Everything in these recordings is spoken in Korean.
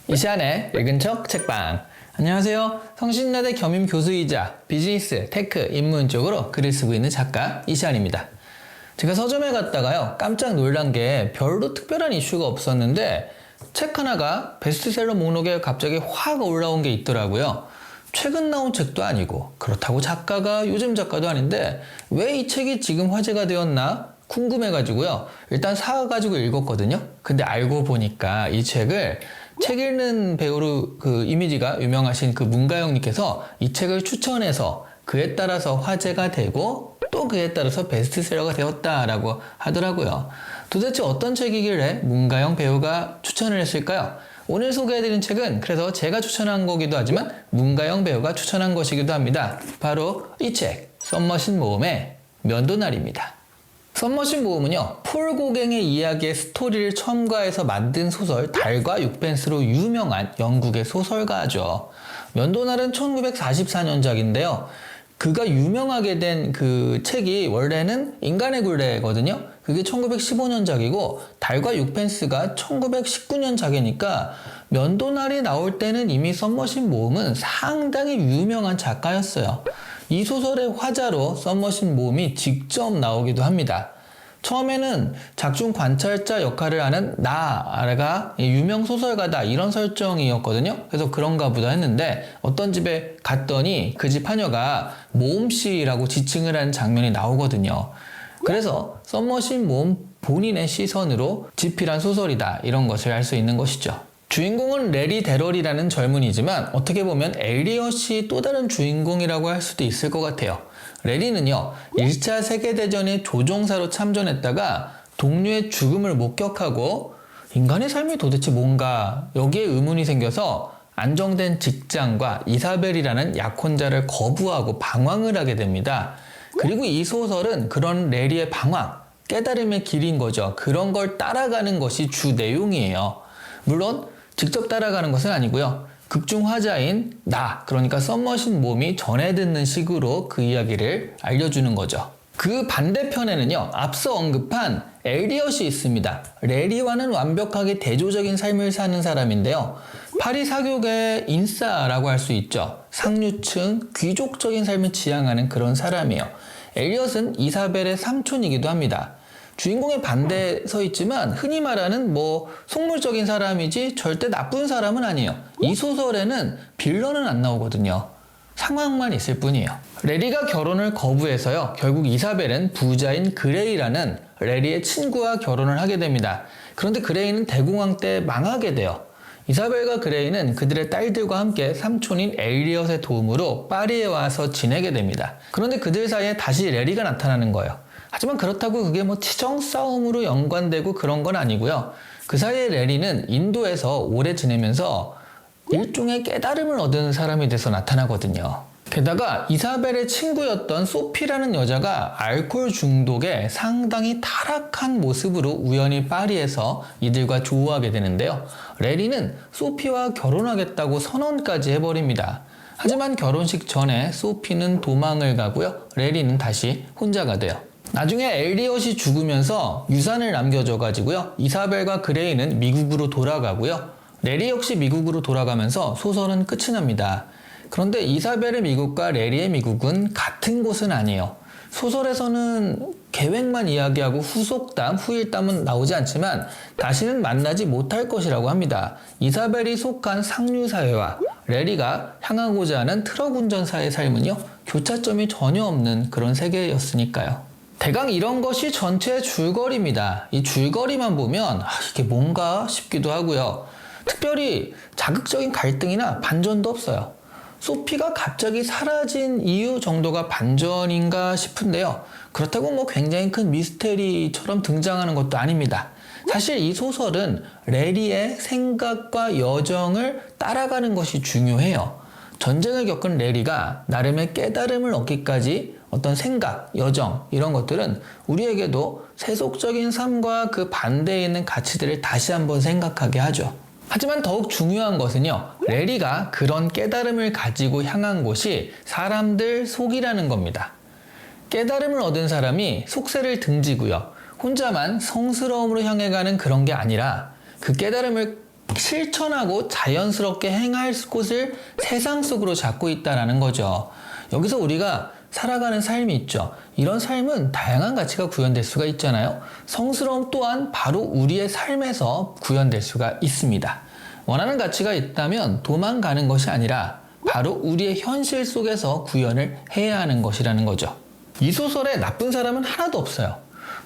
이시안의 읽은 척 책방. 안녕하세요. 성신여대 겸임 교수이자 비즈니스, 테크, 인문 쪽으로 글을 쓰고 있는 작가 이시안입니다. 제가 서점에 갔다가요, 깜짝 놀란 게 별로 특별한 이슈가 없었는데 책 하나가 베스트셀러 목록에 갑자기 확 올라온 게 있더라고요. 최근 나온 책도 아니고 그렇다고 작가가 요즘 작가도 아닌데 왜 이 책이 지금 화제가 되었나 궁금해가지고요. 일단 사가지고 읽었거든요. 근데 알고 보니까 이 책을 책 읽는 배우로 이미지가 유명하신 문가영님께서 이 책을 추천해서 그에 따라서 화제가 되고 또 그에 따라서 베스트셀러가 되었다라고 하더라고요. 도대체 어떤 책이길래 문가영 배우가 추천을 했을까요? 오늘 소개해드린 책은 그래서 제가 추천한 거기도 하지만 문가영 배우가 추천한 것이기도 합니다. 바로 이 책, 썸머신 모험의 면도날입니다. 썸머신 모험은요, 폴 고갱의 이야기의 스토리를 첨가해서 만든 소설 달과 육펜스로 유명한 영국의 소설가죠. 면도날은 1944년작인데요. 그가 유명하게 된 그 책이 원래는 인간의 굴레거든요. 그게 1915년작이고 달과 육펜스가 1919년작이니까 면도날이 나올 때는 이미 썸머신 모험은 상당히 유명한 작가였어요. 이 소설의 화자로 썸머신 모험이 직접 나오기도 합니다. 처음에는 작중 관찰자 역할을 하는 나가 유명 소설가다 이런 설정이었거든요. 그래서 그런가 보다 했는데 어떤 집에 갔더니 그 집 하녀가 모험씨라고 지칭을 하는 장면이 나오거든요. 그래서 썸머신 모험 본인의 시선으로 집필한 소설이다 이런 것을 알 수 있는 것이죠. 주인공은 레리 데럴이라는 젊은이지만 어떻게 보면 엘리엇이 또 다른 주인공이라고 할 수도 있을 것 같아요. 레리는요, 1차 세계대전에 조종사로 참전했다가 동료의 죽음을 목격하고 인간의 삶이 도대체 뭔가 여기에 의문이 생겨서 안정된 직장과 이사벨이라는 약혼자를 거부하고 방황을 하게 됩니다. 그리고 이 소설은 그런 레리의 방황, 깨달음의 길인 거죠. 그런 걸 따라가는 것이 주 내용이에요. 물론 직접 따라가는 것은 아니고요. 극중 화자인 그러니까 썸머신 모험이 전해 듣는 식으로 그 이야기를 알려주는 거죠. 그 반대편에는요, 앞서 언급한 엘리엇이 있습니다. 레리와는 완벽하게 대조적인 삶을 사는 사람인데요. 파리 사교계의 인싸라고 할 수 있죠. 상류층, 귀족적인 삶을 지향하는 그런 사람이에요. 엘리엇은 이사벨의 삼촌이기도 합니다. 주인공의 반대에 서 있지만 흔히 말하는 속물적인 사람이지 절대 나쁜 사람은 아니에요. 이 소설에는 빌런은 안 나오거든요. 상황만 있을 뿐이에요. 레리가 결혼을 거부해서요, 결국 이사벨은 부자인 그레이라는 레리의 친구와 결혼을 하게 됩니다. 그런데 그레이는 대공황 때 망하게 돼요. 이사벨과 그레이는 그들의 딸들과 함께 삼촌인 엘리엇의 도움으로 파리에 와서 지내게 됩니다. 그런데 그들 사이에 다시 레리가 나타나는 거예요. 하지만 그렇다고 그게 치정 싸움으로 연관되고 그런 건 아니고요. 그 사이에 레리는 인도에서 오래 지내면서 일종의 깨달음을 얻은 사람이 돼서 나타나거든요. 게다가 이사벨의 친구였던 소피라는 여자가 알코올 중독에 상당히 타락한 모습으로 우연히 파리에서 이들과 조우하게 되는데요. 레리는 소피와 결혼하겠다고 선언까지 해버립니다. 하지만 결혼식 전에 소피는 도망을 가고요. 레리는 다시 혼자가 돼요. 나중에 엘리엇이 죽으면서 유산을 남겨줘가지고요. 이사벨과 그레이는 미국으로 돌아가고요. 레리 역시 미국으로 돌아가면서 소설은 끝이 납니다. 그런데 이사벨의 미국과 레리의 미국은 같은 곳은 아니에요. 소설에서는 계획만 이야기하고 후속담, 후일담은 나오지 않지만 다시는 만나지 못할 것이라고 합니다. 이사벨이 속한 상류사회와 레리가 향하고자 하는 트럭 운전사의 삶은요, 교차점이 전혀 없는 그런 세계였으니까요. 대강 이런 것이 전체의 줄거리입니다. 이 줄거리만 보면 이게 뭔가 싶기도 하고요. 특별히 자극적인 갈등이나 반전도 없어요. 소피가 갑자기 사라진 이유 정도가 반전인가 싶은데요. 그렇다고 굉장히 큰 미스테리처럼 등장하는 것도 아닙니다. 사실 이 소설은 레리의 생각과 여정을 따라가는 것이 중요해요. 전쟁을 겪은 레리가 나름의 깨달음을 얻기까지 어떤 생각, 여정 이런 것들은 우리에게도 세속적인 삶과 그 반대에 있는 가치들을 다시 한번 생각하게 하죠. 하지만 더욱 중요한 것은요, 레리가 그런 깨달음을 가지고 향한 곳이 사람들 속이라는 겁니다. 깨달음을 얻은 사람이 속세를 등지고요, 혼자만 성스러움으로 향해 가는 그런 게 아니라 그 깨달음을 실천하고 자연스럽게 행할 곳을 세상 속으로 잡고 있다라는 거죠. 여기서 우리가 살아가는 삶이 있죠. 이런 삶은 다양한 가치가 구현될 수가 있잖아요. 성스러움 또한 바로 우리의 삶에서 구현될 수가 있습니다. 원하는 가치가 있다면 도망가는 것이 아니라 바로 우리의 현실 속에서 구현을 해야 하는 것이라는 거죠. 이 소설에 나쁜 사람은 하나도 없어요.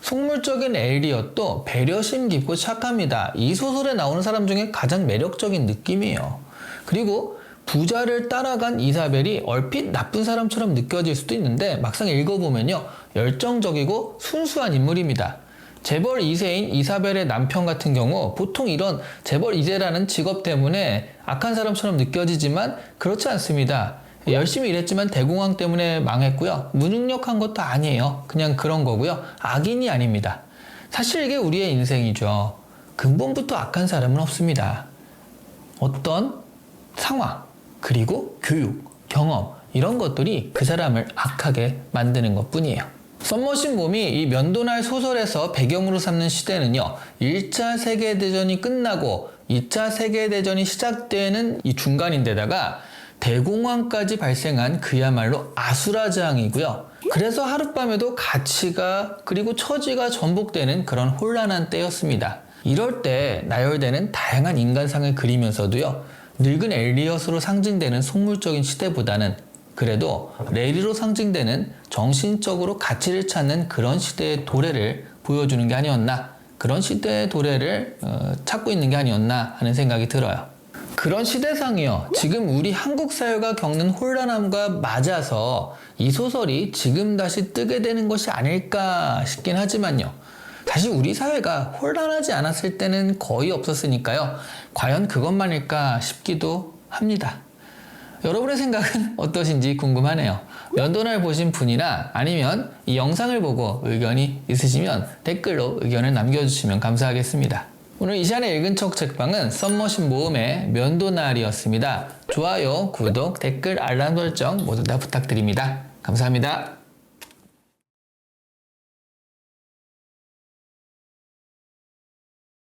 속물적인 엘리엇도 배려심 깊고 착합니다. 이 소설에 나오는 사람 중에 가장 매력적인 느낌이에요. 그리고 부자를 따라간 이사벨이 얼핏 나쁜 사람처럼 느껴질 수도 있는데 막상 읽어보면요, 열정적이고 순수한 인물입니다. 재벌 2세인 이사벨의 남편 같은 경우 보통 이런 재벌 2세라는 직업 때문에 악한 사람처럼 느껴지지만 그렇지 않습니다. 열심히 일했지만 대공황 때문에 망했고요. 무능력한 것도 아니에요. 그냥 그런 거고요. 악인이 아닙니다. 사실 이게 우리의 인생이죠. 근본부터 악한 사람은 없습니다. 어떤 상황, 그리고 교육, 경험 이런 것들이 그 사람을 악하게 만드는 것뿐이에요. 썸머신 봄이 이 면도날 소설에서 배경으로 삼는 시대는요, 1차 세계대전이 끝나고 2차 세계대전이 시작되는 이 중간인데다가 대공황까지 발생한 그야말로 아수라장이고요. 그래서 하룻밤에도 가치가 그리고 처지가 전복되는 그런 혼란한 때였습니다. 이럴 때 나열되는 다양한 인간상을 그리면서도요, 늙은 엘리엇으로 상징되는 속물적인 시대보다는 그래도 레리로 상징되는 정신적으로 가치를 찾는 그런 시대의 도래를 보여주는 게 아니었나, 그런 시대의 도래를 찾고 있는 게 아니었나 하는 생각이 들어요. 그런 시대상이요, 지금 우리 한국 사회가 겪는 혼란함과 맞아서 이 소설이 지금 다시 뜨게 되는 것이 아닐까 싶긴 하지만요, 사실 우리 사회가 혼란하지 않았을 때는 거의 없었으니까요, 과연 그것만일까 싶기도 합니다. 여러분의 생각은 어떠신지 궁금하네요. 면도날 보신 분이나 아니면 이 영상을 보고 의견이 있으시면 댓글로 의견을 남겨주시면 감사하겠습니다. 오늘 이 시간에 읽은 척 책방은 썸머신 모음의 면도날이었습니다. 좋아요, 구독, 댓글, 알람 설정 모두 다 부탁드립니다. 감사합니다.